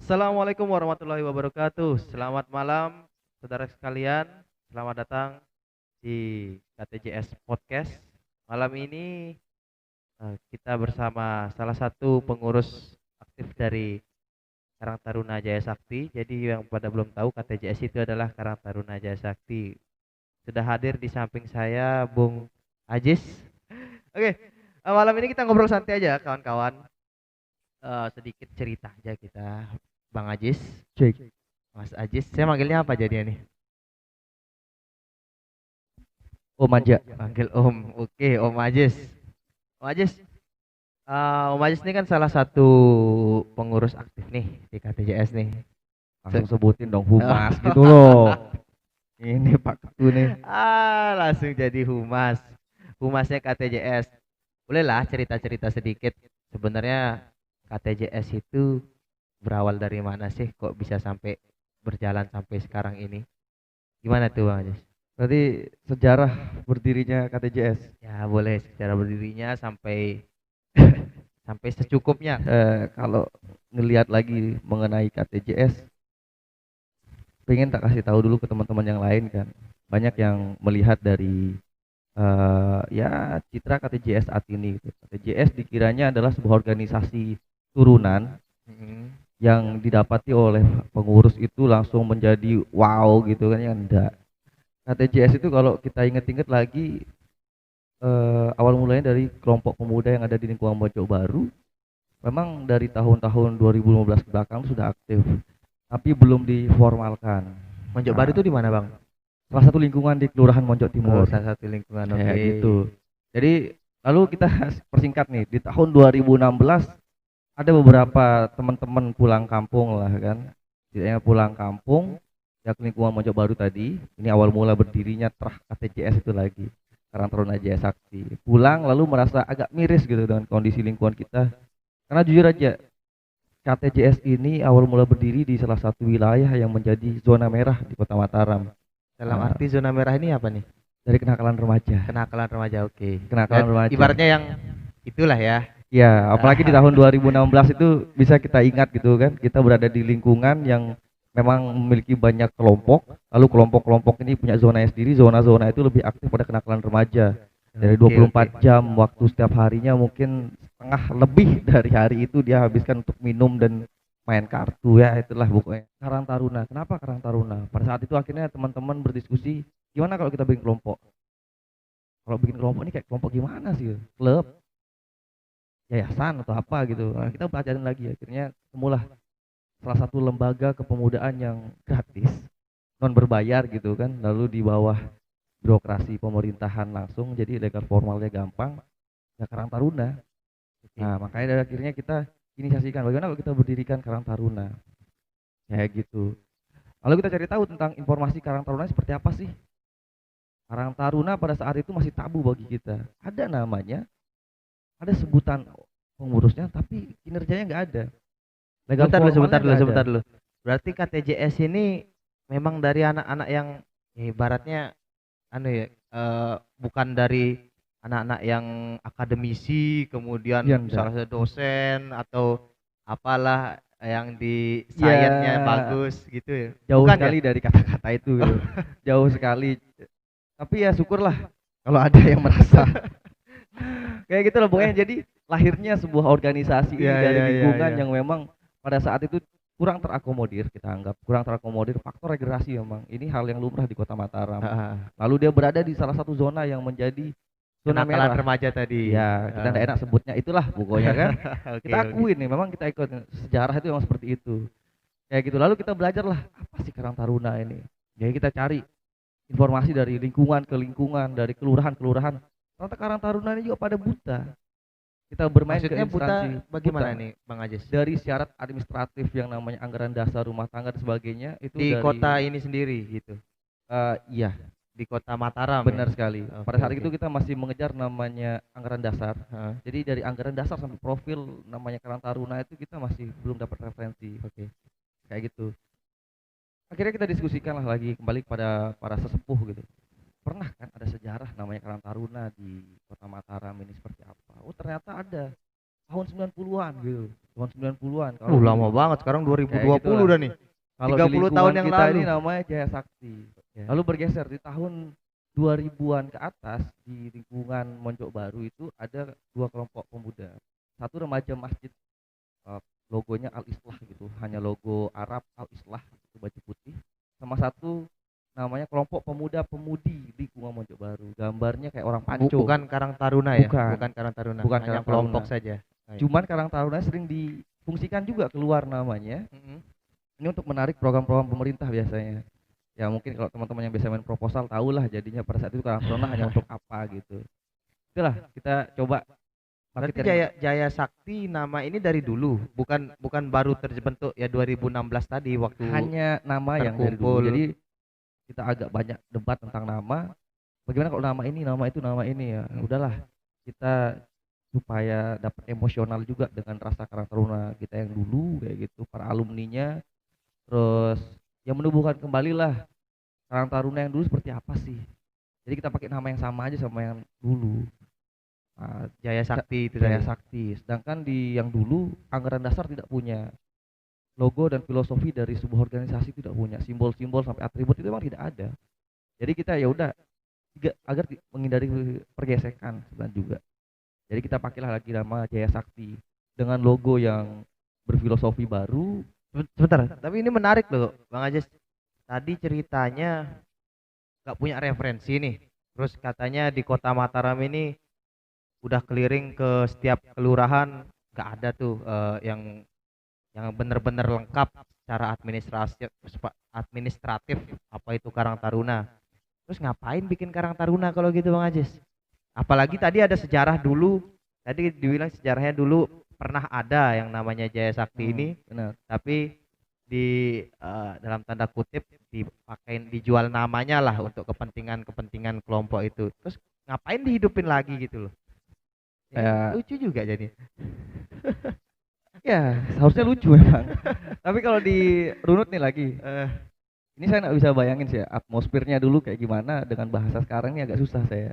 Assalamualaikum warahmatullahi wabarakatuh. Selamat malam, saudara sekalian. Selamat datang di KTJS Podcast. Malam ini kita bersama salah satu pengurus aktif dari Karang Taruna Jaya Sakti. Jadi yang pada belum tahu, KTJS itu adalah Karang Taruna Jaya Sakti. Sudah hadir di samping saya Bung Ajis. Oke, malam ini kita ngobrol santai aja kawan-kawan. Sedikit cerita aja kita, Bang Ajis. Cek. Mas Ajis, saya manggilnya apa jadinya nih? Oh manja. Panggil Om. Oke, Om Ajis. Om Ajis, Om Ajis ini kan salah satu pengurus aktif nih di KTJS nih. Langsung sebutin dong humas gitu loh. Ini Pak Ketu nih. Langsung jadi humas. Humasnya KTJS. Bolehlah cerita-cerita sedikit. Sebenarnya KTJS itu berawal dari mana sih? Kok bisa sampai berjalan sampai sekarang ini? Gimana tuh, Bang Ajis? Berarti sejarah berdirinya KTJS. Ya, boleh secara berdirinya sampai sampai secukupnya. Kalau ngelihat lagi mengenai KTJS, pengen tak kasih tahu dulu ke teman-teman yang lain kan. Banyak yang melihat dari ya citra KTJS saat ini gitu. KTJS dikiranya adalah sebuah organisasi turunan Mm-mm. yang didapati oleh pengurus itu langsung menjadi wow gitu kan, ya enggak. KTJS itu kalau kita inget-inget lagi, awal mulanya dari kelompok pemuda yang ada di lingkungan Pojok Baru. Memang dari tahun-tahun 2015 ke belakang sudah aktif, tapi belum diformalkan. Monjok Baru Nah, itu di mana, Bang? salah satu lingkungan di Kelurahan Monjok Oh, Timur, salah satu lingkungan. kayak Oke. gitu. Jadi lalu kita persingkat nih, di tahun 2016 ada beberapa teman-teman pulang kampung lah kan, setidaknya pulang kampung ya ke lingkungan Monjok Baru tadi. Ini awal mula berdirinya Trah KTJS itu lagi, Karang Taruna Jaya Sakti. Pulang lalu merasa agak miris gitu dengan kondisi lingkungan kita, karena jujur aja KTJS ini awal mula berdiri di salah satu wilayah yang menjadi zona merah di Kota Mataram. Dalam Nah, arti zona merah ini apa nih? dari kenakalan remaja. Kenakalan remaja. Oke. Kenakalan remaja. Ibaratnya yang itulah ya. Ya, apalagi di tahun 2016 itu bisa kita ingat gitu kan, kita berada di lingkungan yang memang memiliki banyak kelompok, lalu kelompok-kelompok ini punya zona sendiri, zona-zona itu lebih aktif pada kenakalan remaja. Dari Oke, oke. 24 jam waktu setiap harinya mungkin setengah lebih dari hari itu dia habiskan untuk minum dan main kartu, ya itulah pokoknya. Karang Taruna. Kenapa Karang Taruna? Pada saat itu akhirnya teman-teman berdiskusi, gimana kalau kita bikin kelompok? Kalau bikin kelompok ini kayak kelompok gimana sih? Klub, yayasan atau apa gitu. Nah, kita pelajarin lagi, akhirnya ketemulah salah satu lembaga kepemudaan yang gratis, non berbayar gitu kan, lalu di bawah birokrasi pemerintahan langsung, jadi legal formalnya gampang, ya Karang Taruna. Oke. Nah makanya dari akhirnya kita inisiasikan bagaimana kalau kita berdirikan Karang Taruna kayak gitu. Lalu kita cari tahu tentang informasi Karang Taruna seperti apa sih. Karang Taruna pada saat itu masih tabu bagi kita, ada namanya, ada sebutan pengurusnya, tapi kinerjanya nggak ada, legal Sebentar dulu, formalnya sebentar dulu, nggak ada. sebentar dulu. Berarti KTJS ini memang dari anak-anak yang ibaratnya anu ya, bukan dari anak-anak yang akademisi Iya kemudian enggak. misalnya dosen atau apalah yang di Ya, sainsnya bagus gitu ya. jauh Bukan ya? sekali dari kata-kata itu gitu. Jauh sekali. Tapi ya syukurlah kalau ada yang merasa kayak gitu loh pokoknya. Jadi lahirnya sebuah organisasi ini Iya, dari iya, iya, lingkungan iya. yang memang pada saat itu kurang terakomodir, kita anggap kurang terakomodir faktor regenerasi. Memang ini hal yang lumrah di Kota Mataram. Heeh. Lalu dia berada di salah satu zona yang menjadi zona Kenakalan merah. remaja tadi. Ya kita tidak Heeh. enak sebutnya, itulah pokoknya kan. Oke, Kita oke. akuin nih, memang kita ikut sejarah itu memang seperti itu kayak gitu. Lalu kita belajar lah apa sih Karang Taruna ini. Jadi kita cari informasi dari lingkungan ke lingkungan, dari kelurahan kelurahan. Ternyata Karang Taruna ini juga pada buta. Kita bermain ke Maksudnya buta instansi, bagaimana buta nih, Bang Ajis? dari syarat administratif yang namanya anggaran dasar rumah tangga dan sebagainya itu Di kota dari ini sendiri gitu. iya, Di kota Mataram ya. benar sekali. Pada Oke, saat oke. itu kita masih mengejar namanya anggaran dasar. Heeh. Jadi dari anggaran dasar sampai profil namanya Karang Taruna itu kita masih belum dapat referensi. Oke. Kayak gitu. Akhirnya kita diskusikan lah lagi kembali kepada para sesepuh gitu. Pernah kan ada sejarah namanya Karang Taruna di Kota Mataram ini seperti apa? Oh ternyata ada tahun 90-an gitu. tahun 90-an. Kalau Lama banget, sekarang kayak 2020 gitulah. dah nih. Kalau 30 di tahun lingkungan yang kita lalu. ini namanya Jaya Sakti. Ya. Lalu bergeser di tahun 2000-an ke atas di lingkungan Monjok Baru itu ada dua kelompok pemuda. Satu remaja masjid, eh, logonya Al Islah gitu, hanya logo Arab Al Islah itu baju putih. Sama satu namanya kelompok pemuda pemudi di lingkungan Monjok Baru. Gambarnya kayak orang panco. Bukan Karang Taruna ya? Bukan. Bukan Karang Taruna. Bukan Hanya Karang kelompok Taruna. saja. Cuman Karang Taruna sering difungsikan juga keluar namanya. Ini untuk menarik program-program pemerintah biasanya. Ya mungkin kalau teman-teman yang biasa main proposal tahulah jadinya pada saat itu Karang Taruna hanya untuk apa gitu. Itulah kita coba Berarti marketing. Jaya Sakti nama ini dari dulu, bukan baru terbentuk ya 2016 tadi waktu Hanya nama yang dari dulu. terkumpul. Jadi kita agak banyak debat tentang nama. Bagaimana kalau nama ini, nama itu, nama ini ya. Udahlah kita supaya dapat emosional juga dengan rasa Karang Taruna kita yang dulu kayak gitu, para alumninya. Terus yang menumbuhkan kembali lah Karang Taruna yang dulu seperti apa sih. Jadi kita pakai nama yang sama aja sama yang dulu. Nah, Jaya Sakti itu Jaya tadi. Sakti. Sedangkan di yang dulu anggaran dasar tidak punya logo dan filosofi dari sebuah organisasi, tidak punya simbol-simbol sampai atribut itu memang tidak ada. Jadi kita ya udah agar menghindari pergesekan sebenarnya juga. Jadi kita pakailah lagi nama Jaya Sakti dengan logo yang berfilosofi baru. Sebentar, tapi ini menarik loh, Bang Ajes. Tadi ceritanya nggak punya referensi nih. Terus katanya di Kota Mataram ini udah keliling ke setiap kelurahan, nggak ada tuh yang bener-bener lengkap secara administratif apa itu Karang Taruna. Terus ngapain bikin Karang Taruna kalau gitu Bang Ajis? Apalagi tadi ada sejarah dulu, tadi dibilang sejarahnya dulu pernah ada yang namanya Jaya Sakti ini, Benar. tapi dalam tanda kutip dijual namanya lah untuk kepentingan kelompok itu. Terus ngapain dihidupin lagi gitu loh? Ya, Lucu juga jadi. ya seharusnya lucu memang. Tapi kalau dirunut nih lagi, ini saya nggak bisa bayangin sih ya, atmosfernya dulu kayak gimana dengan bahasa sekarang ini agak susah saya.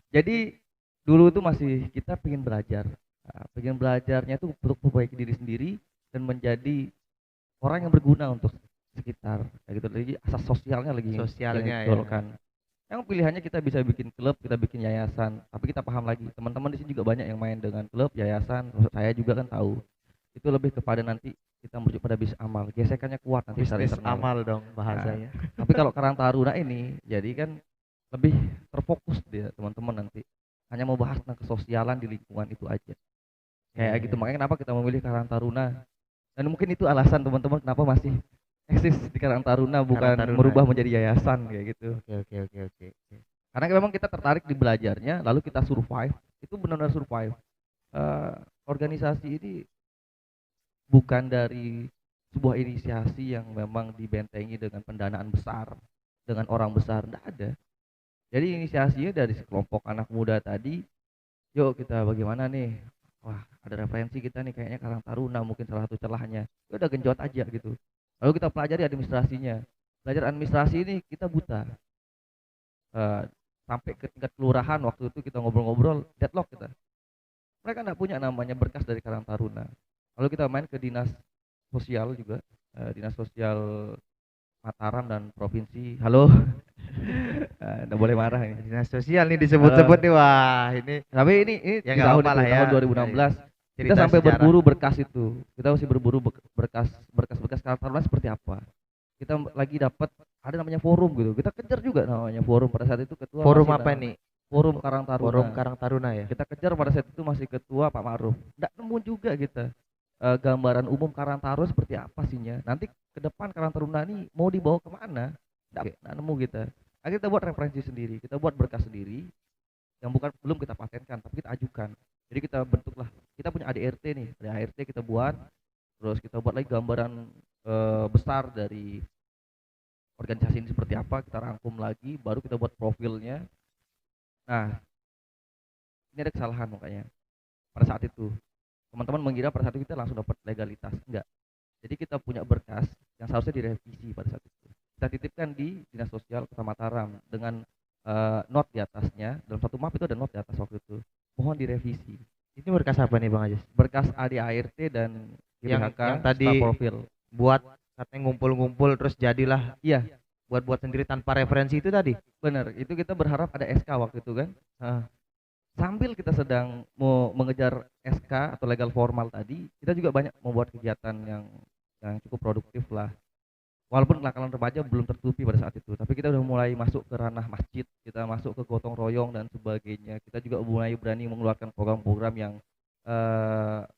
Jadi dulu tuh masih kita pengen belajar. Nah, pengen belajarnya tuh untuk memperbaiki diri sendiri dan menjadi orang yang berguna untuk sekitar. Kayak gitu. Jadi asas sosialnya lagi Sosialnya ya. ditolkan. Yang pilihannya kita bisa bikin klub, kita bikin yayasan. Tapi kita paham lagi, teman-teman di sini juga banyak yang main dengan klub, yayasan. Saya juga kan tahu. Itu lebih kepada nanti kita merujuk pada bisnis amal. Gesekannya kuat nanti secara Bisnis internal. amal dong bahasanya. Tapi kalau Karang Taruna ini jadi kan lebih terfokus dia teman-teman nanti hanya mau bahas tentang kesosialan di lingkungan itu aja kayak gitu. Makanya kenapa kita memilih Karang Taruna, dan mungkin itu alasan teman-teman kenapa masih eksis di Karang Taruna, bukan Karang Taruna. merubah menjadi yayasan kayak gitu. Oke. Karena memang kita tertarik di belajarnya, lalu kita survive, itu benar-benar survive. Organisasi ini bukan dari sebuah inisiasi yang memang dibentengi dengan pendanaan besar, dengan orang besar, tidak ada. Jadi inisiasinya dari sekelompok anak muda tadi, yuk kita bagaimana nih, wah ada referensi kita nih kayaknya Karang Taruna mungkin salah satu celahnya, ya udah genjot aja gitu. Lalu kita pelajari administrasinya, belajar administrasi ini kita buta. Sampai ke tingkat kelurahan waktu itu kita ngobrol-ngobrol, deadlock kita. Mereka nggak punya namanya berkas dari Karang Taruna. Lalu kita main ke dinas sosial juga, dinas sosial Mataram dan provinsi. Halo, nggak boleh marah ini. Dinas sosial nih disebut-sebut nih, wah ini. Tapi ini Ya di nggak tahun apa-apa itu, lah ya. tahun 2016 kita Cerita sampai sejarah. berburu berkas itu. Kita masih berburu berkas Karang Taruna seperti apa. Kita lagi dapat ada namanya forum gitu. Kita kejar juga namanya forum pada saat itu ketua. Forum masih apa nih? Forum Karang Taruna. Forum Karang Taruna ya. Kita kejar pada saat itu masih ketua Pak Ma'ruf. Nggak nemu juga kita gambaran umum Karang Taruna seperti apa sihnya. Nanti ke depan Karang Taruna ini mau dibawa kemana? Nggak nemu kita. Akhirnya kita buat referensi sendiri, kita buat berkas sendiri yang belum kita patenkan, tapi kita ajukan. Jadi kita bentuklah, kita punya ADRT nih, ada ART kita buat, terus kita buat lagi gambaran besar dari organisasi ini seperti apa, kita rangkum lagi, baru kita buat profilnya. Nah, ini ada kesalahan makanya pada saat itu teman-teman mengira pada saat itu kita langsung dapat legalitas, enggak. Jadi kita punya berkas yang seharusnya direvisi pada saat itu, kita titipkan di dinas sosial Kota Mataram dengan not di atasnya, dalam satu map itu ada not di atas waktu itu, mohon direvisi. Ini berkas apa nih Bang Ajis? Berkas ADART dan Yang GBHK tadi staf profil. buat katanya ngumpul-ngumpul terus jadilah Iya, buat sendiri tanpa referensi itu tadi. benar. Itu kita berharap ada SK waktu itu kan. Heeh. Sambil kita sedang mau mengejar SK atau legal formal tadi, kita juga banyak membuat kegiatan yang cukup produktif lah. Walaupun kenakalan remaja belum tertutupi pada saat itu, tapi kita udah mulai masuk ke ranah masjid, kita masuk ke gotong royong dan sebagainya. Kita juga mulai berani mengeluarkan program-program yang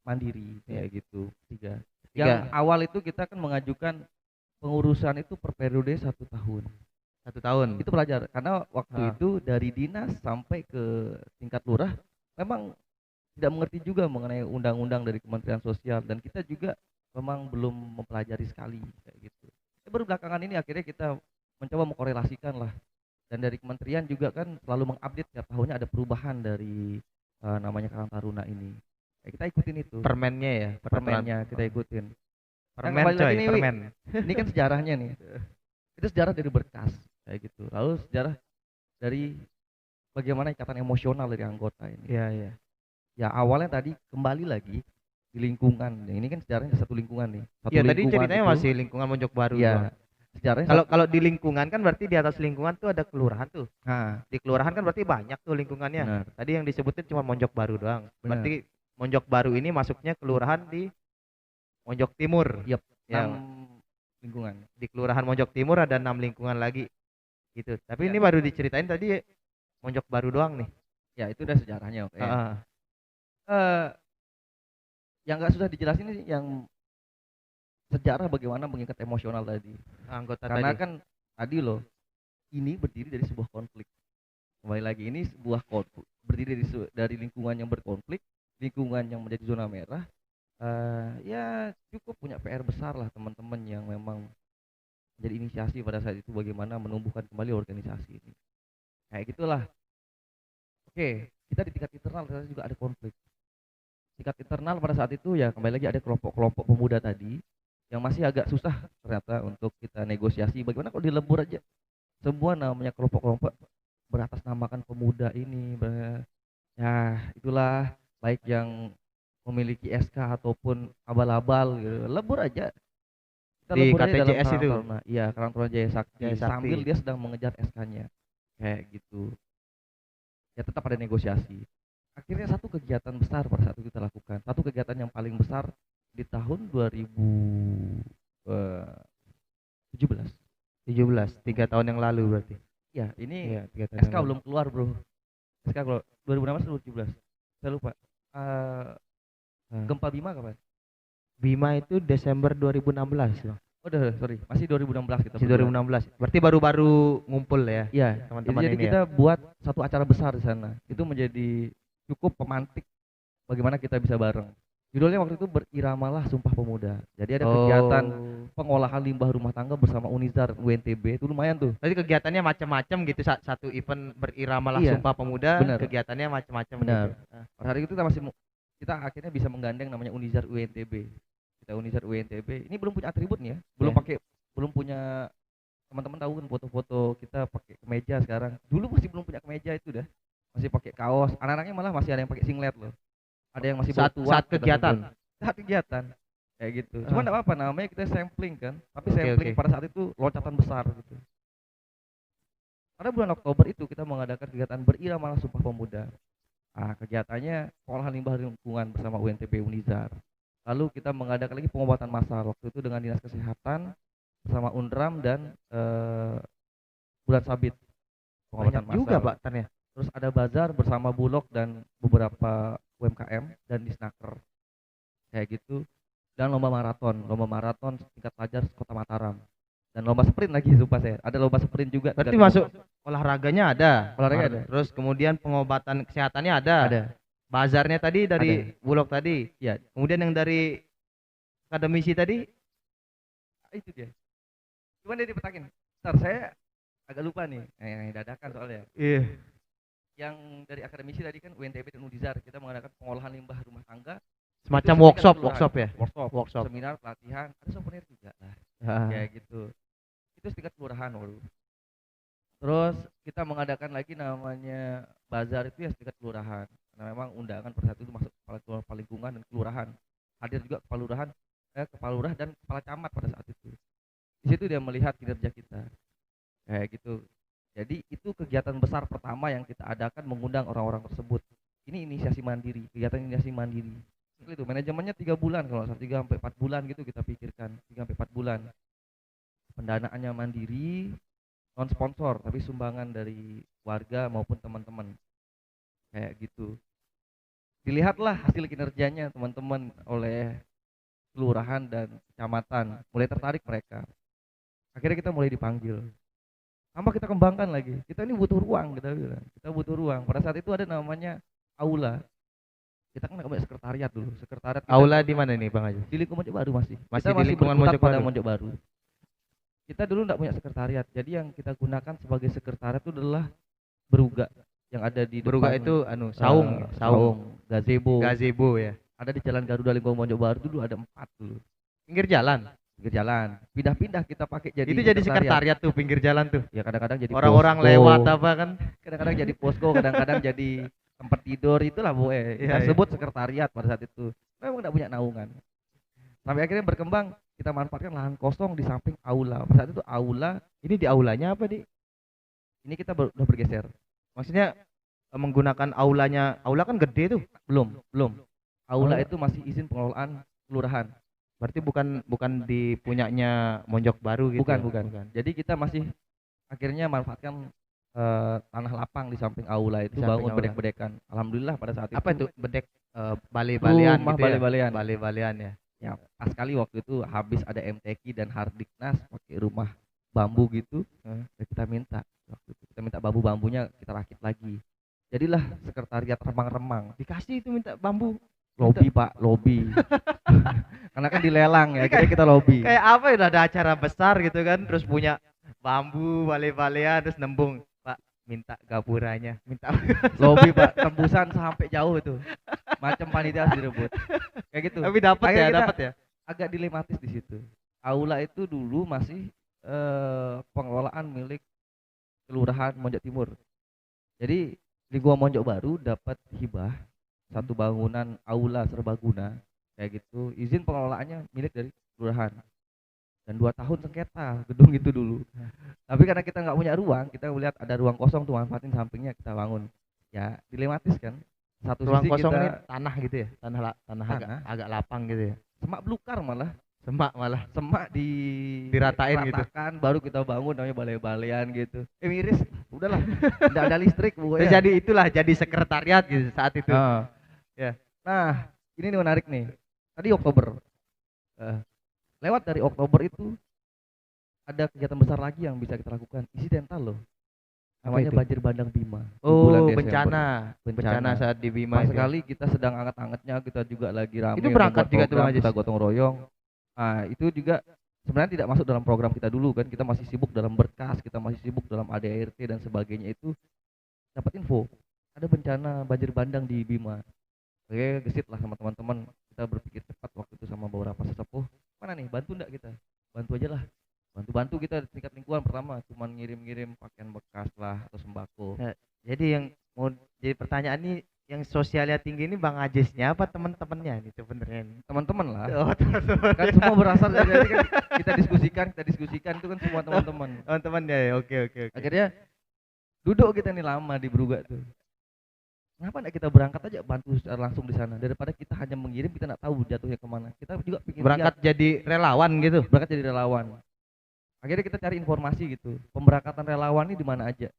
mandiri Iya. kayak gitu. Tiga. Yang awal itu kita kan mengajukan pengurusan itu per periode 1 tahun. 1 tahun. Itu pelajar karena waktu Ah. itu dari dinas sampai ke tingkat lurah memang tidak mengerti juga mengenai undang-undang dari Kementerian Sosial, dan kita juga memang belum mempelajari sekali kayak gitu. Baru belakangan ini akhirnya kita mencoba mengkorelasikan lah, dan dari kementerian juga kan selalu mengupdate tiap tahunnya ada perubahan dari namanya Karang Taruna ini. Kita ikutin itu Permennya ya, permennya, kita ikutin. Permen kembali lagi coy, nih, Wi. permen. Ini kan sejarahnya nih, itu sejarah dari berkas kayak gitu, lalu sejarah dari bagaimana ikatan emosional dari anggota ini. Iya, iya. Ya awalnya tadi kembali lagi di lingkungan. Ini kan sejarahnya satu lingkungan nih. Satu Iya, tadi lingkungan ceritanya itu, masih lingkungan Mojok Baru doang. iya. Sejarahnya Kalau di lingkungan kan berarti di atas lingkungan tuh ada kelurahan tuh. nah, Di kelurahan kan berarti banyak tuh lingkungannya. benar. Tadi yang disebutin cuma Monjok Baru doang. Benar. Berarti Monjok Baru ini masuknya kelurahan di Monjok Timur. Yep, Yang 6 lingkungan. di kelurahan Monjok Timur ada 6 lingkungan lagi. Gitu. Tapi Ya. ini baru diceritain tadi Monjok Baru doang nih. Ya itu udah sejarahnya, oke. Heeh. Yang nggak susah dijelasin ini yang sejarah bagaimana mengikat emosional tadi. Anggota Karena tadi. kan tadi loh, ini berdiri dari sebuah konflik. Kembali lagi, ini sebuah konflik berdiri dari lingkungan yang berkonflik, lingkungan yang menjadi zona merah. Ya cukup punya PR besar lah teman-teman yang memang jadi inisiasi pada saat itu bagaimana menumbuhkan kembali organisasi ini. Kayak gitulah. Oke, kita di tingkat internal ternyata juga ada konflik. Tingkat internal pada saat itu ya kembali lagi ada kelompok-kelompok pemuda tadi yang masih agak susah ternyata untuk kita negosiasi. Bagaimana kalau dilebur aja semua namanya kelompok-kelompok beratasnamakan pemuda ini, ya itulah, baik yang memiliki SK ataupun abal-abal gitu. Lebur aja. Kita Di lebur aja dalam KTJS itu? Karang Taruna. Iya, Karang Taruna Jaya Sakti. Jaya Sakti. Sambil dia sedang mengejar SK-nya. Kayak gitu. Ya tetap ada negosiasi. Akhirnya satu kegiatan besar pada saat itu kita lakukan. Satu kegiatan yang paling besar di tahun 2017. 17, 3 tahun yang lalu berarti. Ya, ini Iya, 3 tahun SK yang lalu. belum keluar, Bro. SK keluar 2016 atau 2017? Saya lupa. Gempa Bima kapan? Bima itu Desember 2016 loh. Oh, sorry, masih 2016 kita. Masih berdua. 2016. Berarti baru-baru ngumpul ya. Iya, teman-teman jadi ini kita buat satu acara besar di sana. Itu menjadi cukup pemantik bagaimana kita bisa bareng. Judulnya waktu itu Beriramalah Sumpah Pemuda. Jadi ada kegiatan pengolahan limbah rumah tangga bersama Unizar UNTB, itu lumayan tuh. Berarti kegiatannya macam-macam gitu. Satu event Beriramalah Iya, Sumpah Pemuda, benar. kegiatannya macam-macam Benar. gitu. Pada hari itu kita akhirnya bisa menggandeng namanya Unizar UNTB. Kita Unizar UNTB ini belum punya atribut nih ya, belum punya, teman-teman tahu kan foto-foto kita pakai kemeja sekarang. Dulu masih belum punya kemeja itu dah. Masih pakai kaos. Anak-anaknya malah masih ada yang pakai singlet loh. Ada yang masih Saat kegiatan. Saat kegiatan. Kayak gitu. Cuma enggak apa-apa, namanya kita sampling kan. Tapi Oke, sampling oke. pada saat itu loncatan besar gitu. Pada bulan Oktober itu kita mengadakan kegiatan Beriramalah Sumpah Pemuda. Kegiatannya pengolahan limbah lingkungan bersama UNTB Unizar. Lalu kita mengadakan lagi pengobatan massal waktu itu dengan Dinas Kesehatan bersama UNRAM dan Bulan Sabit. Banyak juga Pak ternyata. Terus ada bazar bersama Bulog dan beberapa UMKM dan Disnaker. Kayak gitu. Dan lomba maraton tingkat pelajar Kota Mataram. Dan lomba sprint lagi, sumpah saya. Ada lomba sprint juga. Berarti masuk olahraganya ada. Olahraga ada. Terus kemudian pengobatan kesehatannya ada. Ada. Bazarnya tadi dari Ada. Bulog tadi. Ya, Kemudian yang dari akademisi tadi itu dia. Cuman dia dipetakin. Ntar saya agak lupa nih. Yang dadakan soalnya. iya. Yang dari akademisi tadi kan UNTB dan Unizar, kita mengadakan pengolahan limbah rumah tangga. Semacam Itu workshop setingkat ya. kelurahan. Workshop. Seminar, pelatihan, ada souvenir juga lah. Kayak gitu. Itu setingkat kelurahan, waduh. Terus kita mengadakan lagi namanya bazar itu ya setingkat kelurahan. Karena memang undangan pada saat itu masuk kepala lingkungan dan kelurahan. Hadir juga kepala lurah dan kepala camat pada saat itu. Di situ dia melihat kinerja kita. Kayak gitu. Jadi itu kegiatan besar pertama yang kita adakan, mengundang orang-orang tersebut. Ini inisiasi mandiri, kegiatan inisiasi mandiri. Itu manajemennya 3 bulan, kalau 3 sampai 4 bulan gitu kita pikirkan, 3 sampai 4 bulan. Pendanaannya mandiri, non sponsor tapi sumbangan dari warga maupun teman-teman. Kayak gitu. Dilihatlah hasil kinerjanya teman-teman oleh kelurahan dan kecamatan, mulai tertarik mereka. Akhirnya kita mulai dipanggil. Tambah kita kembangkan lagi. Kita ini butuh ruang, kita bilang. Kita butuh ruang. Pada saat itu ada namanya aula. Kita kan nggak punya sekretariat dulu. Sekretariat kita Aula di mana nih Bang Haji? di lingkungan Mojok Baru masih. Masih Kita di lingkungan berkutat Mojok pada Baru? Mojok Baru. Kita dulu nggak punya sekretariat. Jadi yang kita gunakan sebagai sekretariat itu adalah beruga yang ada di Beruga depan, itu saung, saung, gazebo. gazebo ya. Ada di Jalan Garuda lingkungan Mojok Baru dulu ada 4 dulu. Pinggir jalan. Pinggir jalan. Pindah-pindah kita pakai jadi Itu jadi sekretariat tuh pinggir jalan tuh. Ya kadang-kadang jadi Orang-orang posko. lewat apa kan? Kadang-kadang jadi posko, kadang-kadang jadi tempat tidur, itulah Bu. Iya, Kita iya. sebut sekretariat pada saat itu. Memang enggak punya naungan. Sampai akhirnya berkembang, kita manfaatkan lahan kosong di samping aula. Pada saat itu aula, Ini di aulanya apa di? ini kita udah bergeser. Maksudnya menggunakan aulanya. Aula kan gede tuh. Belum. Aula Oh. itu masih izin pengelolaan kelurahan. Berarti bukan di punyanya Monjok Baru gitu. Bukan, ya? bukan. Jadi kita masih akhirnya manfaatkan tanah lapang di samping aula itu, Di samping bangun aula. bedek-bedekan. Alhamdulillah pada saat Apa itu itu bedek bale-balean rumah gitu ya? bale-balean. Bale-balean ya. Ya, pas sekali waktu itu habis ada MTQ dan Hardiknas pakai rumah bambu gitu. Ya kita minta waktu itu, kita minta bambu-bambunya kita rakit lagi. Jadilah sekretariat remang-remang. Dikasih itu minta bambu. Lobby Pak, lobby. Karena kan dilelang ya, kita lobby. Kayak apa ya, udah ada acara besar gitu kan, terus punya bambu, bale-balean, terus nembung. Pak, minta gapuranya, minta Lobby Pak, tembusan sampai jauh itu. Macam panitia harus direbut. Kayak gitu. Tapi dapat Akhirnya ya, kita dapat ya. agak dilematis di situ. Aula itu dulu masih pengelolaan milik Kelurahan Monjok Timur. Jadi lingkungan Monjok Baru dapat hibah satu bangunan aula serbaguna kayak gitu. Izin pengelolaannya milik dari kelurahan. Dan 2 tahun sengketa gedung itu dulu. Tapi karena kita nggak punya ruang, kita melihat ada ruang kosong tuh, manfaatin sampingnya kita bangun. Ya dilematis kan. Satu Ruang sisi kosong kita ini tanah gitu ya, tanah Tanah. agak lapang gitu ya. semak belukar malah. Semak malah. Semak Diratain gitu. ratakan, baru kita bangun namanya balai-balean gitu. Miris, udahlah, nggak ada listrik Terus pokoknya. jadi sekretariat gitu saat itu. Ya. Nah, ini nih menarik nih. Tadi Oktober. Lewat dari Oktober itu ada kegiatan besar lagi yang bisa kita lakukan. Insidental loh. Apa Namanya itu? banjir bandang Bima. Di Oh, bulan Desember. bencana Bencana. saat di Bima Pas itu. sekali kita sedang anget-angetnya, kita juga lagi rame. Itu berangkat membuat juga tuh, program, Bang Ajis? kita gotong royong. Nah, itu juga sebenarnya tidak masuk dalam program kita dulu kan. Kita masih sibuk dalam berkas, kita masih sibuk dalam ADART dan sebagainya. Itu dapat info ada bencana banjir bandang di Bima. Oke, gesit lah sama teman-teman. Kita berpikir cepat waktu itu sama beberapa sesepuh. Mana nih, bantu enggak kita? Bantu aja lah. Bantu kita di tingkat lingkungan pertama, cuman ngirim-ngirim pakaian bekas lah atau sembako. Jadi yang mau jadi pertanyaan ini, yang sosialnya tinggi ini Bang Ajisnya apa teman-temannya nih sebenarnya? Teman-teman lah. Oh, teman-teman. Kan semua berasal dari kan kita diskusikan itu kan semua teman-teman. Teman-temannya ya. Oke. Akhirnya duduk kita nih lama di Beruga tuh. Kenapa enggak kita berangkat aja bantu secara langsung di sana, daripada kita hanya mengirim, kita enggak tahu jatuhnya kemana. Kita juga pikir Berangkat jadi relawan gitu. berangkat jadi relawan. Akhirnya kita cari informasi gitu, pemberangkatan relawan ini di mana aja.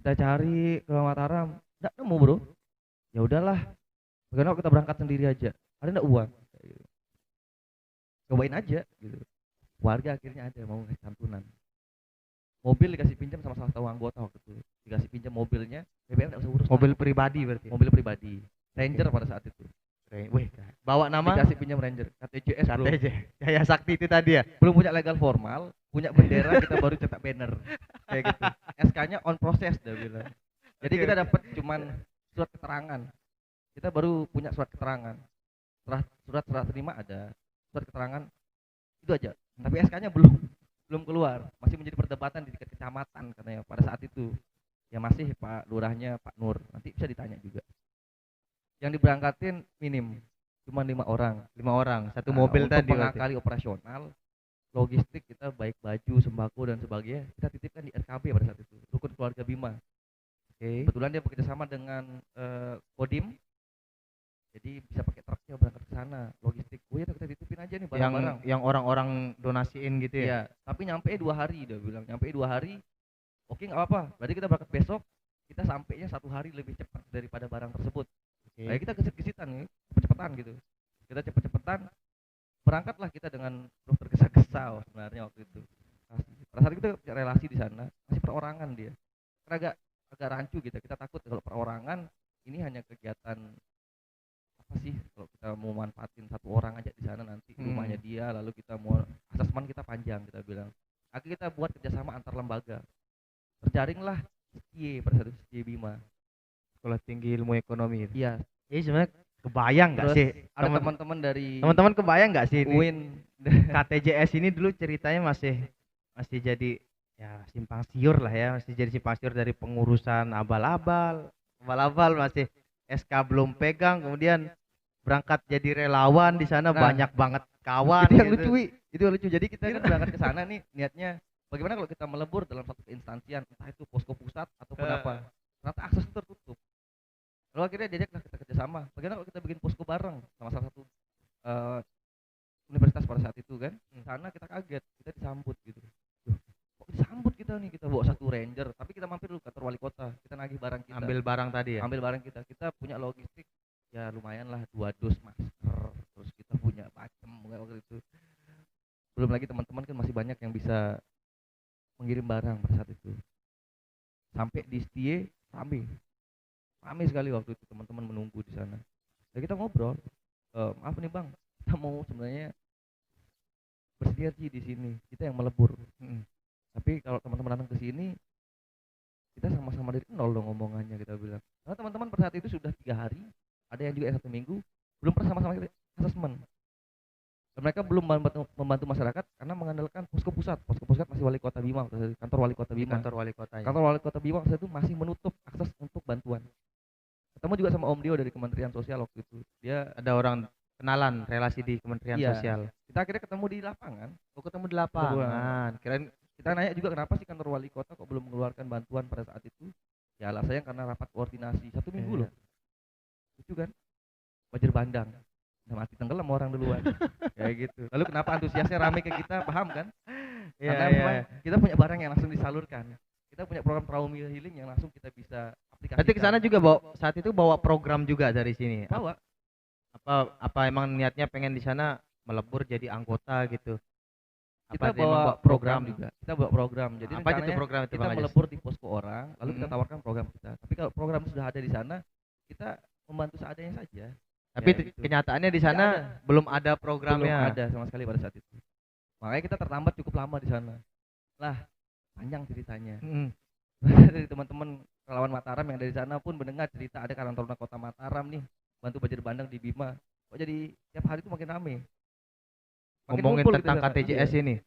Kita cari ke Mataram, enggak nemu bro. Ya udahlah, bagaimana kita berangkat sendiri aja. Ada enggak uang? Kayak gitu. Cobain aja gitu. Warga akhirnya ada mau ngasih santunan. Mobil dikasih pinjam sama salah satu anggota waktu itu. Dikasih pinjam mobilnya, BBM enggak usah urus. Mobil pribadi berarti. Mobil pribadi. Ranger pada saat itu. Wih, bawa nama Dikasih pinjam Ranger, KTJS bro. KTJ. Jaya Sakti itu tadi ya. Belum punya legal formal, punya bendera, kita baru cetak banner kayak gitu. SK-nya on proses dia bilang. Jadi Oke, kita oke. dapat cuman surat keterangan. Kita baru punya surat keterangan. Surat terima ada, surat keterangan itu aja. Tapi SK-nya belum keluar, masih menjadi perdebatan di tingkat kecamatan katanya pada saat itu. Ya masih Pak Lurahnya Pak Nur, nanti bisa ditanya juga. Yang diberangkatin minim, cuma 5 orang. 5 orang, satu Nah, mobil untuk tadi berarti. mengakali operasional, logistik kita baik baju, sembako dan sebagainya kita titipkan di RKB pada saat itu, Rukun Keluarga Bima. Oke. Kebetulan dia bekerja sama dengan Kodim, jadi bisa pakai truknya berangkat ke sana, logistik. Oh ya kita titipin aja nih barang-barang. Yang orang-orang donasiin gitu ya. Iya, tapi nyampe 2 hari dia bilang, nyampe 2 hari. Oke nggak apa-apa, berarti kita berangkat besok, kita sampainya 1 hari lebih cepat daripada barang tersebut. Oke. Kayak kita kesit-kesitan nih, cepet-cepetan gitu. Kita cepet-cepetan, berangkatlah kita dengan perut tergesa-gesa sebenarnya waktu itu. Pada saat kita punya relasi di sana, masih perorangan dia. Karena agak rancu gitu. Kita takut kalau perorangan ini hanya kegiatan apa sih, kalau kita mau manfaatin satu orang aja di sana nanti rumahnya dia, lalu kita mau asesmen kita panjang, kita bilang. Akhirnya kita buat kerjasama antar lembaga. Terjaringlah STIE pada saat itu, STIE Bima. Sekolah Tinggi Ilmu Ekonomi. Iya. Jadi sebenarnya kebayang nggak Terus sih ada teman-teman dari teman-teman kebayang nggak sih ini UIN. KTJS ini dulu ceritanya masih jadi ya simpang siur lah ya, masih jadi simpang siur dari pengurusan abal-abal masih SK belum pegang, kemudian berangkat jadi relawan di sana. Nah, banyak banget kawan Itu yang gitu. lucu, Wi. Itu yang lucu. Jadi kita kan berangkat ke sana nih niatnya bagaimana kalau kita melebur dalam satu instansian, entah itu posko pusat ataupun apa. Ternyata akses itu tertutup. Lalu akhirnya diajaklah kita kerjasama. Bagaimana kalau kita bikin posko bareng sama salah satu universitas pada saat itu kan? Sana kita kaget, kita disambut gitu. Duh, kok disambut kita nih? Kita bawa satu ranger, tapi kita mampir dulu ke kantor wali kota. Kita nagih barang kita. Ambil barang tadi ya. Ambil barang kita. Kita punya logistik ya lumayan lah, 2 dus masker, terus kita punya macam waktu itu. Belum lagi teman-teman kan masih banyak yang bisa mengirim barang pada saat itu. Sampai di STIE rame sekali waktu itu, teman-teman menunggu di sana. Ya kita ngobrol, maaf nih bang, kita mau sebenarnya bersinergi di sini, kita yang melebur. Tapi kalau teman-teman datang ke sini, kita sama-sama dari nol dong ngomongannya, kita bilang. Karena teman-teman pada saat itu sudah 3 hari, ada yang juga 1 minggu, belum pernah sama-sama asesmen. Dan mereka belum membantu masyarakat karena mengandalkan posko pusat. Posko pusat masih wali kota Bima, kantor wali kota Bima. Kantor wali kota. Kantor wali kota Bima waktu itu masih menutup akses untuk bantuan. Ketemu juga sama Om Dio dari Kementerian Sosial waktu itu. Dia ada orang kenalan relasi di Kementerian iya, Sosial. Kita akhirnya ketemu di lapangan. Ketemu di lapangan. Kirain kita nanya juga kenapa sih kantor wali kota kok belum mengeluarkan bantuan pada saat itu. Ya alasannya karena rapat koordinasi 1 minggu loh. Itu kan banjir bandang. Udah mati tenggelam orang duluan. Kayak gitu. Lalu kenapa antusiasnya rame ke kita, paham kan? Karena memang kita punya barang yang langsung disalurkan. Kita punya program trauma healing yang langsung kita bisa aplikasikan. Berarti ke sana juga saat itu bawa program juga dari sini. Bawa. Apa emang niatnya pengen di sana melebur jadi anggota gitu? Kita bawa program juga. Kita bawa program. Jadi apa itu program itu, kita melebur di posko orang, lalu kita tawarkan program kita. Tapi kalau program sudah ada di sana, kita membantu seadanya saja. Tapi ya, gitu. Kenyataannya di sana belum ada programnya. Belum ada sama sekali pada saat itu. Makanya kita terlambat cukup lama di sana. Lah, panjang ceritanya. Dari teman-teman relawan Mataram yang dari sana pun mendengar cerita ada Karang Taruna Kota Mataram nih bantu banjir bandang di Bima. Kok jadi tiap hari itu makin rame. Ngomongin tentang KTJS ini.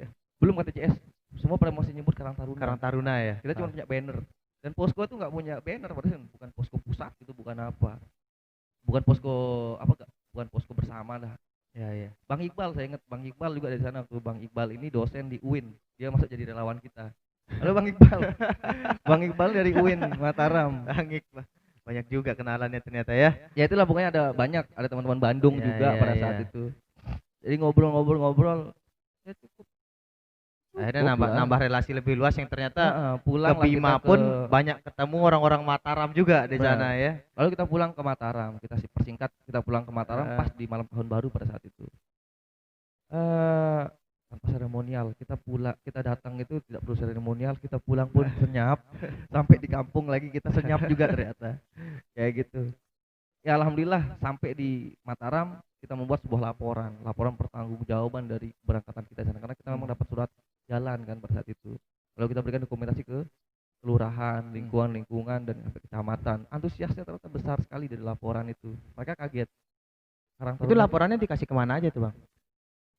Ya. Belum KTJS. Semua pada masih nyebut Karang Taruna. Karang Taruna ya. Kita cuma punya banner. Dan posko itu nggak punya banner, padahal bukan posko pusat itu, bukan apa. Bukan posko bersama lah. Ya. Bang Iqbal, saya ingat Bang Iqbal juga dari sana. Bang Iqbal ini dosen di UIN. Dia masuk jadi relawan kita. Halo Bang Iqbal. Bang Iqbal dari UIN Mataram. Bang Iqbal. Banyak juga kenalannya ternyata ya. Ya itulah pokoknya ada teman-teman Bandung juga pada saat itu. Jadi ngobrol. Ya cukup. Akhirnya nambah relasi lebih luas yang ternyata pulang ke Bima pun banyak ketemu orang-orang Mataram juga di sana ya. Lalu kita pulang ke Mataram, kita persingkat, kita pulang ke Mataram pas di malam tahun baru pada saat itu. Tanpa seremonial, kita datang itu tidak perlu seremonial, kita pulang pun senyap. Sampai di kampung lagi kita senyap juga ternyata. Kayak gitu. Ya alhamdulillah sampai di Mataram kita membuat sebuah laporan pertanggungjawaban dari keberangkatan kita sana, karena kita memang dapat surat jalan kan pada saat itu. Lalu kita berikan dokumentasi ke kelurahan, lingkungan dan kecamatan. Antusiasnya ternyata besar sekali dari laporan itu. Mereka kaget. Itu laporannya dikasih kemana aja tuh Bang?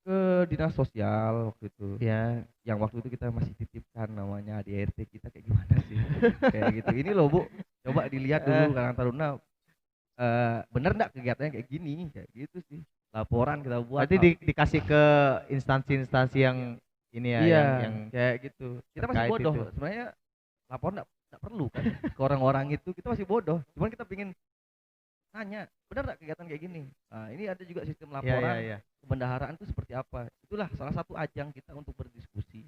Ke dinas sosial waktu itu. Ya, yang waktu itu kita masih titipkan namanya ADRT kita kayak gimana sih. Kayak gitu. Ini loh Bu, coba dilihat dulu Karang Taruna bener nggak kegiatannya kayak gini, kayak gitu sih. Laporan kita buat. Berarti dikasih ke instansi-instansi yang ini ya, Iya, yang kayak gitu. Kita masih terkait bodoh itu. sebenarnya, laporan nggak perlu kan ke orang-orang itu, kita masih bodoh. Cuman kita pingin nanya, benar nggak kegiatan kayak gini? Nah, ini ada juga sistem Iya, laporan iya. kebendaharaan itu seperti apa. Itulah salah satu ajang kita untuk berdiskusi.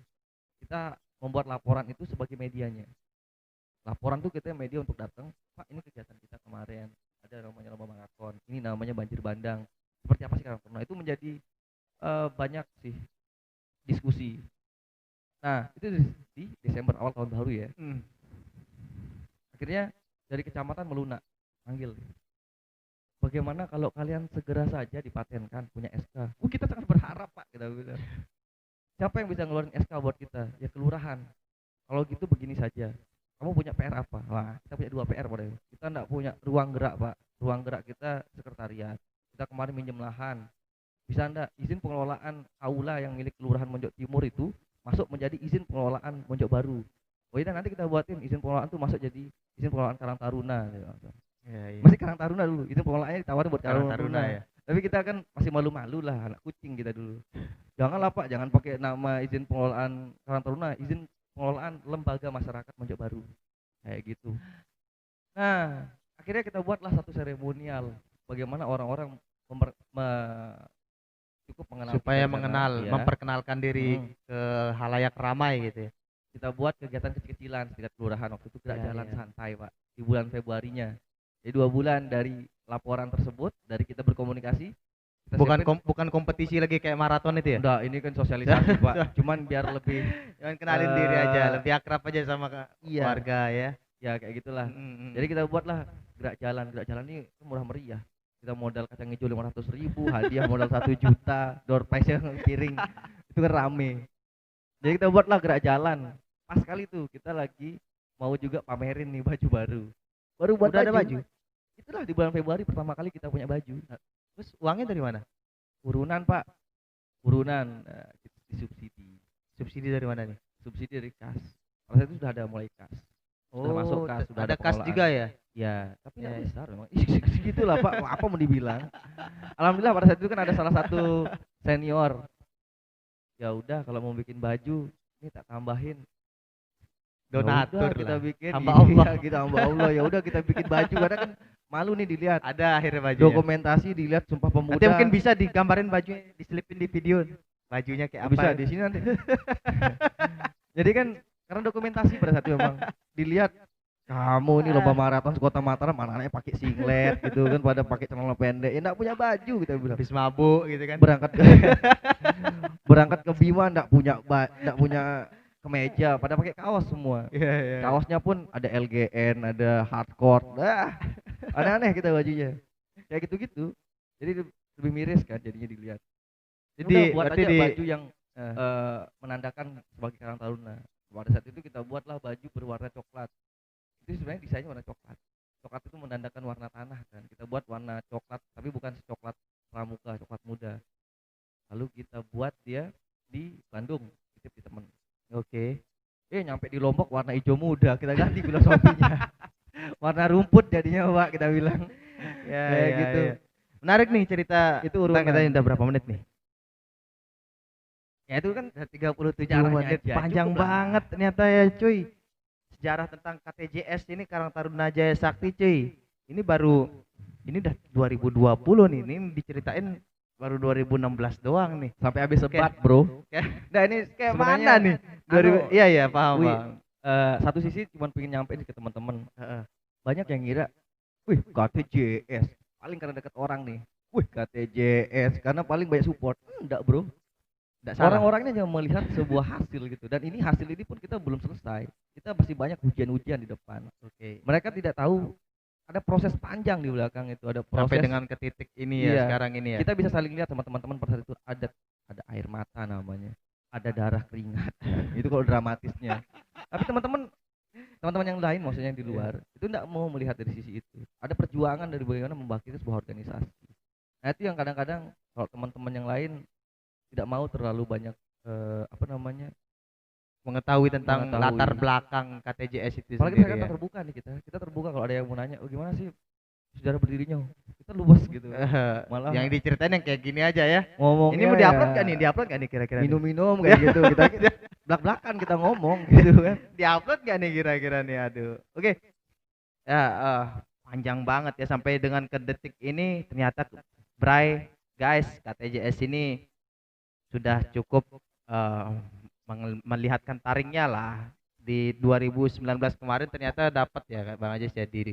Kita membuat laporan itu sebagai medianya. Laporan tuh kita media untuk datang, Pak ini kegiatan kita kemarin, ada namanya lomba maraton, ini namanya banjir bandang. Seperti apa sih Karang Taruna? Itu menjadi banyak sih diskusi. Nah, itu di Desember awal tahun baru ya. Akhirnya dari kecamatan melunak, panggil. Bagaimana kalau kalian segera saja dipatenkan punya SK? Kita sangat berharap Pak, kita bilang. Siapa yang bisa ngeluarin SK buat kita? Ya kelurahan. Kalau gitu begini saja. Kamu punya PR apa? Wah, kita punya 2 PR pada itu. Kita enggak punya ruang gerak Pak. Ruang gerak kita sekretariat. Kita kemarin minjem lahan. Bisa enggak izin pengelolaan aula yang milik Kelurahan Monjok Timur itu masuk menjadi izin pengelolaan Monjok Baru. Oh iya nanti kita buatin izin pengelolaan tuh masuk jadi izin pengelolaan Karang Taruna. Iya. Masih Karang Taruna dulu, izin pengelolaannya ditawarin buat Karang Karang Taruna Taruna ya. Tapi kita kan masih malu-malu lah, anak kucing kita dulu. Janganlah Pak, jangan pakai nama izin pengelolaan Karang Taruna, izin pengelolaan lembaga masyarakat Monjok Baru. Kayak gitu. Nah, akhirnya kita buatlah satu seremonial bagaimana orang-orang cukup mengenal Supaya kita di sana, mengenal, ya. memperkenalkan diri ke halayak ramai gitu ya. Kita buat kegiatan kecil-kecilan sekitar kelurahan waktu itu gerak Ya, jalan ya. santai Pak di bulan Februarinya. Jadi 2 bulan dari laporan tersebut, dari kita berkomunikasi. Kita Bukan kompetisi lagi kayak maraton itu ya. enggak, ini kan sosialisasi Pak. Cuman biar lebih Jangan kenalin diri aja, lebih akrab aja sama iya. warga ya. Ya kayak gitulah. Jadi kita buatlah gerak jalan ini murah meriah. Kita modal kacang hijau 500.000, hadiah modal 1 juta, door prize yang piring. Itu kan rame. Jadi kita buatlah gerak jalan. Pas kali itu kita lagi mau juga pamerin nih baju baru. Baru buat Udah ada baju? Itulah di bulan Februari pertama kali kita punya baju. Terus uangnya dari mana? Urunan Pak. Urunan disubsidi. Subsidi dari mana nih? Subsidi dari kas. Pada saat itu sudah ada mulai kas. Sudah masuk kas, sudah ada kas pengelolaan. juga ya? Ya, tapi nggak Ya. besar memang. Segitulah Pak, apa mau dibilang. Alhamdulillah pada saat itu kan ada salah satu senior. Ya udah kalau mau bikin baju, ini tak tambahin. Donatur Yaudah, kita lah. bikin. Hamba Iya, Allah. kita hamba Allah. Ya udah kita bikin baju karena kan malu nih dilihat. Ada akhirnya bajunya. Dokumentasi dilihat Sumpah Pemuda. Nanti mungkin bisa digambarin bajunya, diselipin di video. Bajunya kayak apa? bisa di sini nanti. Jadi kan karena dokumentasi pada saat itu memang dilihat kamu ini lomba maraton Kota Mataram anak-anaknya pakai singlet gitu kan pada pakai celana pendek. Ya enggak punya baju kita bilang. Habis mabuk gitu kan. Berangkat ke Bima enggak punya kemeja, pada pakai kaos semua. Iya. Kaosnya pun ada LGN, ada hardcore. Aneh-aneh kita bajunya. Kayak gitu-gitu. Jadi lebih miris kan jadinya dilihat. Jadi Udah, buat berarti aja di baju yang menandakan sebagai Karang Taruna. Pada saat itu kita buatlah baju berwarna coklat. Itu sebenarnya desainnya warna coklat. Coklat itu menandakan warna tanah kan. Kita buat warna coklat, tapi bukan coklat pramuka, coklat muda. Lalu kita buat dia di Bandung, titip di temen. Oke. Nyampe di Lombok warna hijau muda, kita ganti filosofinya. Warna rumput jadinya Pak, kita bilang. Ya, Kayak ya, gitu. ya. Menarik nih cerita. Itu urunan. Kita udah berapa menit nih? Ya itu kan 37 Caranya menit. aja, Panjang cukup lah. banget ternyata ya cuy. Sejarah tentang KTJS ini Karang Taruna Jaya Sakti cuy. Ini udah 2020 nih. Ini diceritain baru 2016 doang nih. sampai habis sebat, Oke. Bro. Nah ini kayak Sebenarnya, mana nih? Iya ya paham Wih, bang. Satu sisi cuma pengen nyampein ke teman-teman. Banyak yang ngira, wih KTJS paling karena deket orang nih. Wih KTJS karena paling banyak support. Enggak Bro. Nggak salah. Orang-orangnya hanya melihat sebuah hasil gitu. Dan ini hasil ini pun kita belum selesai. Kita masih banyak ujian-ujian di depan. Oke. Mereka tidak tahu ada proses panjang di belakang itu. Ada proses. Sampai dengan ke titik ini ya Iya. sekarang ini ya. Kita bisa saling lihat sama teman-teman pada saat itu ada air mata namanya. Ada darah keringat. Itu kalau dramatisnya. Tapi teman-teman yang lain maksudnya yang di luar itu enggak mau melihat dari sisi itu. Ada perjuangan dari bagaimana membangkitkan sebuah organisasi. Nah itu yang kadang-kadang kalau teman-teman yang lain tidak mau terlalu banyak mengetahui tentang Mengetahui. latar belakang KTJS itu apalagi sendiri kita ya. terbuka nih kita terbuka kalau ada yang mau nanya, oh gimana sih sejarah berdirinya kita luas gitu. Malah yang diceritain yang kayak gini aja ya. ngomongnya Ini mau diupload ya gak nih? Diupload gak nih kira-kira? nih? minum-minum kayak gitu kita belak-belakan kita ngomong gitu kan. Diupload gak nih kira-kira nih? Aduh. Oke. Ya, panjang banget ya sampai dengan ke detik ini ternyata Bray, guys, KTJS ini sudah cukup eh, melihatkan taringnya lah di 2019 kemarin ternyata dapat ya Bang Ajis ya diri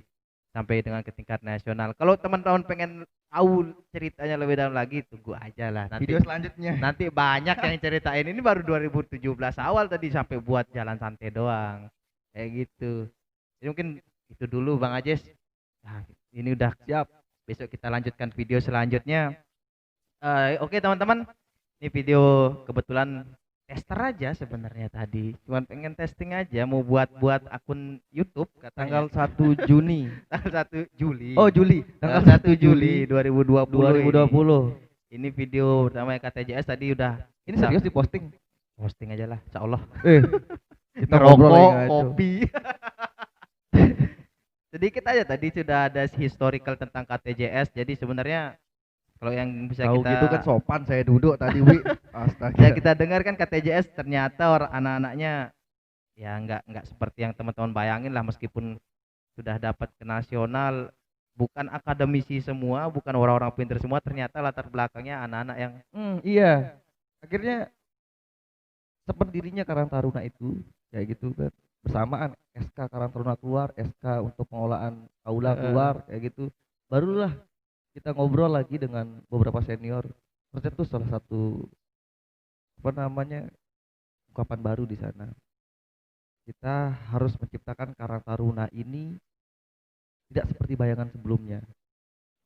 sampai dengan ke tingkat nasional. Kalau teman-teman pengen tahu ceritanya lebih dalam lagi tunggu aja lah nanti. Video selanjutnya. Nanti banyak yang ceritain ini baru 2017 awal tadi sampai buat jalan santai doang. Kayak gitu. Jadi mungkin itu dulu Bang Ajis. Nah, ini udah siap. Besok kita lanjutkan video selanjutnya. Oke teman-teman. Ini video kebetulan tester aja sebenarnya tadi. Cuman pengen testing aja mau buat akun YouTube Tanggal katanya. 1 Juni. Tanggal 1 Juli. Oh, Juli. Tanggal 1 Juli 2020. 2020. Ini video pertama KTJS tadi udah Ini serius diposting? posting aja lah, insyaallah. Kita ngobrol lagi Ngerokok, ngaco. kopi. Sedikit aja tadi sudah ada historical tentang KTJS. Jadi sebenarnya kalau yang bisa Tahu kita gitu kan sopan saya duduk tadi, Wi. Astaga. ya kita dengar kan KTJS ternyata anak-anaknya ya nggak seperti yang teman-teman bayangin lah, meskipun sudah dapat ke nasional, bukan akademisi semua, bukan orang-orang pintar semua, ternyata latar belakangnya anak-anak yang Iya. Akhirnya seperdirinya Karang Taruna itu kayak gitu kan. Bersamaan SK Karang Taruna keluar, SK untuk pengelolaan aula keluar kayak gitu. Barulah kita ngobrol lagi dengan beberapa senior. Ternyata itu salah satu apa namanya ungkapan baru di sana. Kita harus menciptakan Karang Taruna ini tidak seperti bayangan sebelumnya.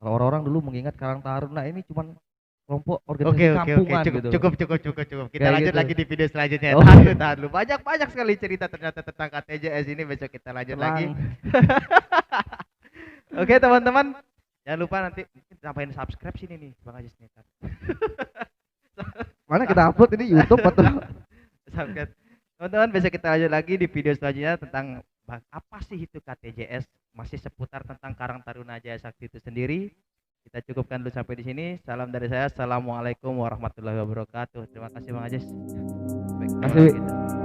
Kalau orang-orang dulu mengingat Karang Taruna ini cuma kelompok organisasi kampungan gitu. cukup. Kita Kayak lanjut gitu. lagi di video selanjutnya. Oh. Tahan dulu. Banyak sekali cerita ternyata tentang KTJS ini, besok kita lanjut lagi. Oke teman-teman, jangan lupa nanti tambahin subscribe sini nih Bang Ajis nih. Mana kita upload ini YouTube atau Subscribe. Teman-teman, besok kita lanjut lagi di video selanjutnya tentang apa sih itu KTJS, masih seputar tentang Karang Taruna Jaya Sakti itu sendiri. Kita cukupkan dulu sampai di sini. Salam dari saya. Assalamualaikum warahmatullahi wabarakatuh. Terima kasih Bang Ajis. Baik, Terima kasih. kita.